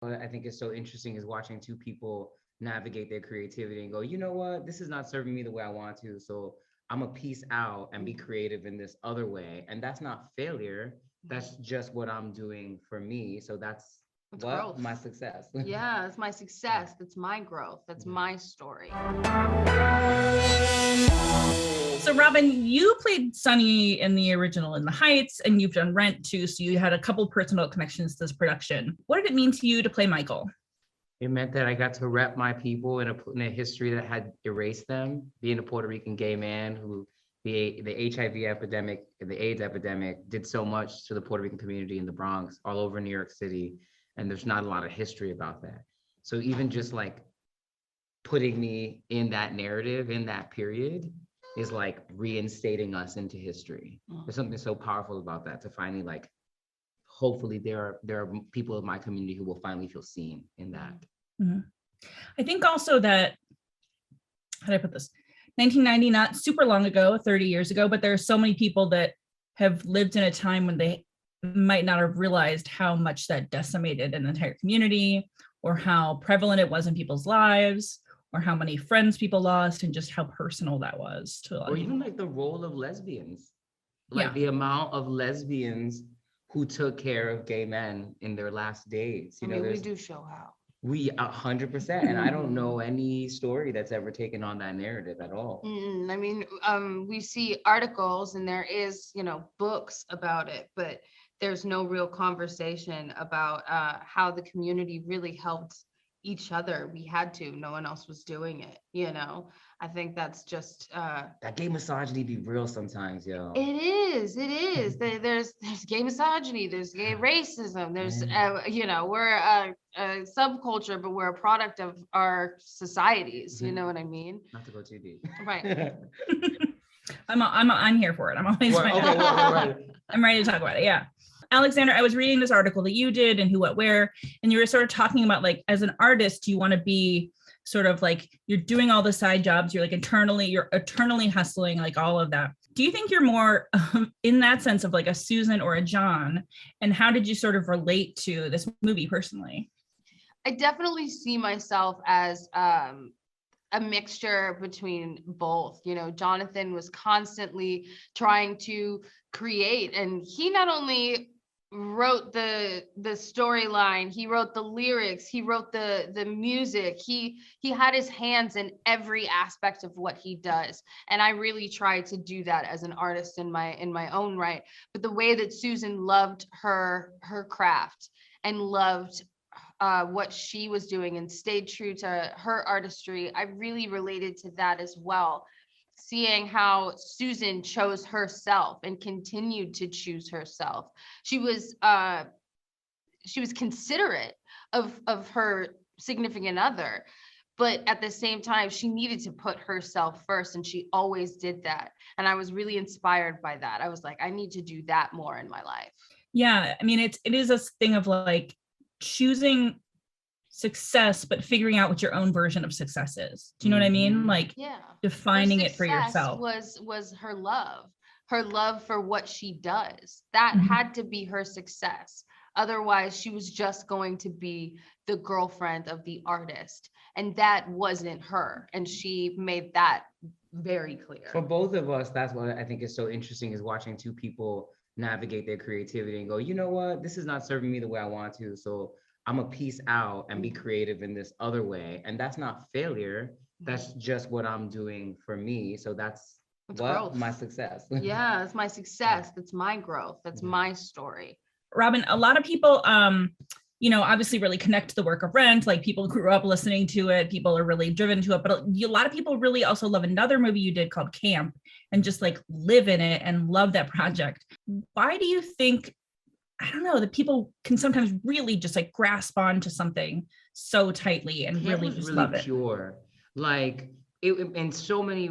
What I think is so interesting is watching two people navigate their creativity and go, you know what, this is not serving me the way I want to. So I'm gonna piece out and be creative in this other way. And that's not failure. That's just what I'm doing for me. So that's It's what growth. my success. Yeah, it's my success. That's my growth. That's my story. So Robin, you played Sunny in the original In the Heights, and you've done Rent too. So you had a couple personal connections to this production. What did it mean to you to play Michael? It meant that I got to rep my people in a history that had erased them. Being a Puerto Rican gay man who the HIV epidemic and the AIDS epidemic did so much to the Puerto Rican community in the Bronx, all over New York City, and there's not a lot of history about that. So even just like putting me in that narrative, in that period, is like reinstating us into history. There's something so powerful about that, to finally like, hopefully there are people in my community who will finally feel seen in that. Mm-hmm. I think also that, how do I put this? 1990, not super long ago, 30 years ago, but there are so many people that have lived in a time when they might not have realized how much that decimated an entire community, or how prevalent it was in people's lives, or how many friends people lost, and just how personal that was to a lot or of even people. like the role of lesbians, like Yeah. the amount of lesbians who took care of gay men in their last days. I mean, we do show how. We 100%, and I don't know any story that's ever taken on that narrative at all. I mean, we see articles and there is, books about it, but there's no real conversation about how the community really helped each other. We had to, no one else was doing it, I think that's just That gay misogyny be real sometimes, yo. it is. There's gay misogyny, there's gay racism, there's we're a subculture, but we're a product of our societies. You know what I mean? Not to go too deep. Right. I'm here for it. I'm always Right. I'm ready to talk about it. Yeah. Alexandra, I was reading this article that you did and Who, What, Where, and you were sort of talking about, like, as an artist, you want to be sort of like, you're doing all the side jobs, you're eternally hustling, like all of that. Do you think you're more in that sense of like a Susan or a John? And how did you sort of relate to this movie personally? I definitely see myself as a mixture between both. Jonathan was constantly trying to create, and he not only wrote the storyline, he wrote the lyrics, he wrote the music, he had his hands in every aspect of what he does, and I really try to do that as an artist in my own right. But the way that Susan loved her craft and loved what she was doing and stayed true to her artistry, I really related to that as well. Seeing how Susan chose herself and continued to choose herself. She was considerate of her significant other, but at the same time, she needed to put herself first, and she always did that. And I was really inspired by that. I was like, I need to do that more in my life. Yeah, I mean, it is a thing of like choosing success, but figuring out what your own version of success is. Do you know what I mean? Like, defining it for yourself. Was her love for what she does. That had to be her success. Otherwise, she was just going to be the girlfriend of the artist, and that wasn't her. And she made that very clear. For both of us, that's what I think is so interesting, is watching two people navigate their creativity and go, you know what, this is not serving me the way I want to. So I'm gonna piece out and be creative in this other way. And that's not failure. That's just what I'm doing for me. So that's what my success. Yeah, it's my success. That's my growth. That's my story. Robin, a lot of people, obviously really connect to the work of Rent. Like, people grew up listening to it. People are really driven to it. But a lot of people really also love another movie you did called Camp, and just like live in it and love that project. Why do you think, I don't know, that people can sometimes really just like grasp onto something so tightly and really just love it? Pure. Like, it, in so many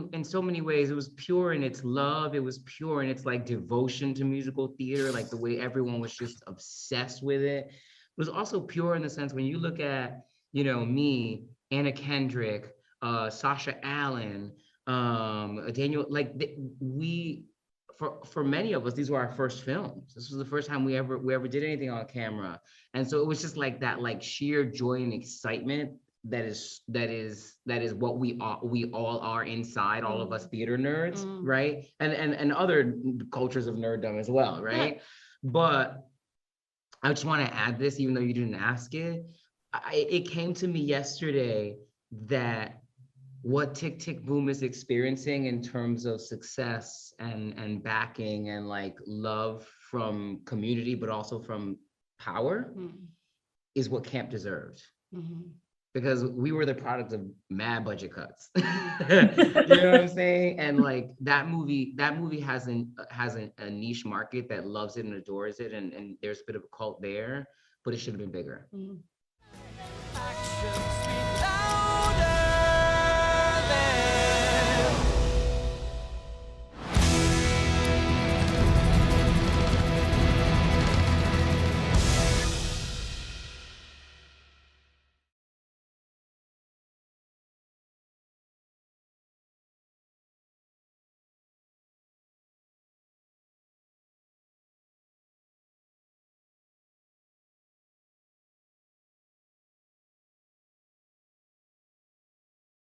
ways, it was pure in its love. It was pure in its like devotion to musical theater, like the way everyone was just obsessed with it. It was also pure in the sense, when you look at, me, Anna Kendrick, Sasha Allen, Daniel, like we for many of us, these were our first films. This was the first time we ever did anything on camera. And so it was just like that, like sheer joy and excitement that is what we all are inside, all of us theater nerds, right? And other cultures of nerddom as well, right? But I just want to add this, even though you didn't ask it. It came to me yesterday that what Tick Tick Boom is experiencing in terms of success and backing and like love from community, but also from power, is what camp deserved. Because we were the product of mad budget cuts. You know what I'm saying? And like that movie has a niche market that loves it and adores it, and there's a bit of a cult there, but it should have been bigger.